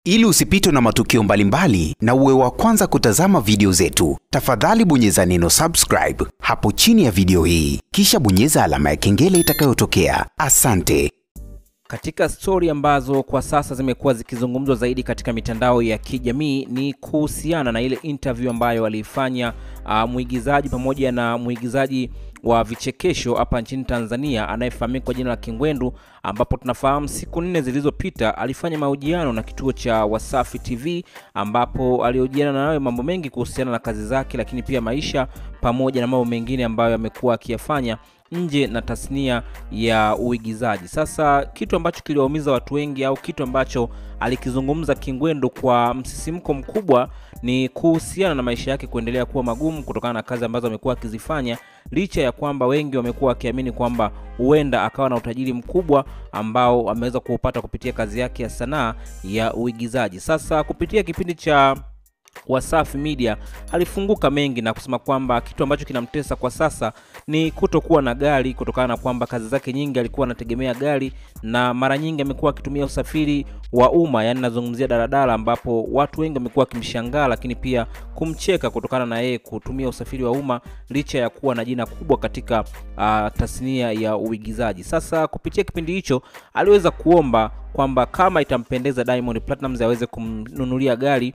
Ili usipitwe na matukio mbalimbali na uwe wa kwanza kutazama video zetu, tafadhali bonyeza neno subscribe hapo chini ya video hii, kisha bonyeza alama ya kengele itakayotokea. Asante. Katika story ambazo kwa sasa zimekuwa zikizungumzwa zaidi katika mitandao ya kijamii ni kuhusiana na ile interview ambayo alifanya muigizaji pamoja na muigizaji wa vichekesho hapa nchini Tanzania anayefahamika kwa jina la Kingwendu, ambapo tunafahamu siku 4 zilizopita alifanya mahojiano na kituo cha Wasafi TV, ambapo alihojiana nawe mambo mengi kuhusiana na kazi zake, lakini pia maisha pamoja na mambo mengine ambayo amekuwa akiyafanya nje na tasnia ya uigizaji. Sasa kitu ambacho kiliwaumiza watu wengi au kitu ambacho alikizungumza Kingwendu kwa msisimko mkubwa ni kuhusiana na maisha yake kuendelea kuwa magumu kutokana na kazi ambazo amekuwa akizifanya, licha ya kwamba wengi wamekuwa wakiamini kwamba huenda akawa na utajiri mkubwa ambao ameweza kuupata kupitia kazi yake ya sanaa ya uigizaji. Sasa kupitia kipindi cha Wasafi Media alifunguka mengi na kusema kwamba kitu ambacho kinamtesa kwa sasa ni kutokuwa na gari, kutokana na kwamba kazi zake nyingi alikuwa anategemea gari na mara nyingi amekuwa akitumia usafiri wa umma, yani nazungumzia daladala, ambapo watu wengi wamekuwa kimshangaa lakini pia kumcheka kutokana na yeye kutumia usafiri wa umma licha ya kuwa na jina kubwa katika tasnia ya uigizaji. Sasa kupitia kipindi hicho aliweza kuomba kwamba kama itampendeza Diamond Platnumz aweze kumnunulia gari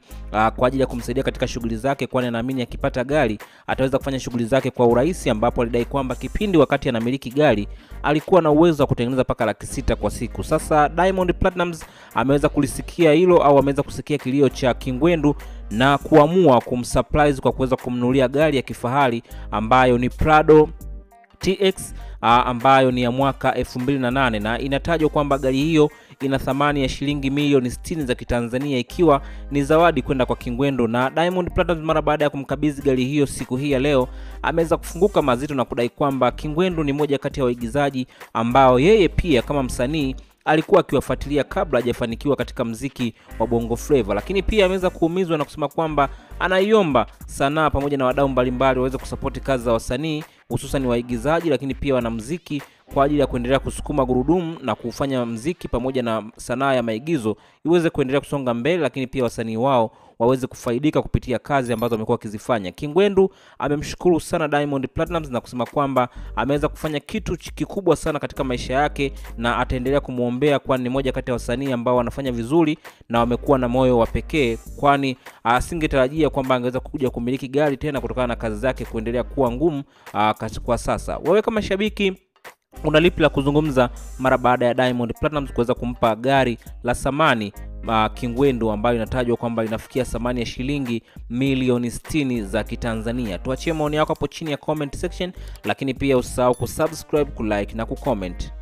kwa ajili ya kumsaidia katika shughuli zake, kwani anaamini akipata gari ataweza kufanya shughuli zake kwa urahisi, ambapo alidai kwamba kipindi wakati anamiliki gari alikuwa na uwezo wa kutengeneza paka 600,000 kwa siku. Sasa Diamond Platnumz ameweza kulisikia hilo au ameweza kusikia kilio cha Kingwendu na kuamua kumsurprise kwa kuweza kumnunulia gari ya kifahari ambayo ni Prado TX ambayo ni ya mwaka 2008, na inatajwa kwamba gari hiyo ina thamani ya shilingi milioni 60 za Kitanzania, ikiwa ni zawadi kwenda kwa Kingwendu. Na Diamond Platnumz mara baada ya kumkabidhi gari hiyo siku hii ya leo ameweza kufunguka mazito na kudai kwamba Kingwendu ni moja kati ya waigizaji ambao yeye pia kama msanii alikuwa akiwafuatilia kabla hajafanikiwa katika muziki wa Bongo Flava, lakini pia ameweza kuumizwa na kusema kwamba anaiomba sanaa pamoja na wadau mbalimbali waweze kusupport kazi za wasanii, hususan waigizaji lakini pia wanamuziki, kwa ajili ya kuendelea kusukuma gurudumu na kufanya muziki pamoja na sanaa ya maigizo iweze kuendelea kusonga mbele, lakini pia wasanii wao waweze kufaidika kupitia kazi ambazo wamekuwa wakizifanya. Kingwendu amemshukuru sana Diamond Platnumz na kusema kwamba ameweza kufanya kitu kikubwa sana katika maisha yake na ataendelea kumuombea, kwani ni moja kati ya wasanii ambao wanafanya vizuri na wamekuwa na moyo wa pekee, kwani asingetarajia kwamba angeweza kuja kumiliki gari tena kutokana na kazi zake kuendelea kuwa ngumu kwa sasa. Wewe kama shabiki una lipi la kuzungumza mara baada ya Diamond Platnumz kuweza kumpa gari la thamani Kingwendu ambayo inatajwa kwamba inafikia thamani ya shilingi milioni 60 za Kitanzania? Tuachie maoni yako hapo chini ya comment section, lakini pia usisahau kusubscribe, kulike na kucomment.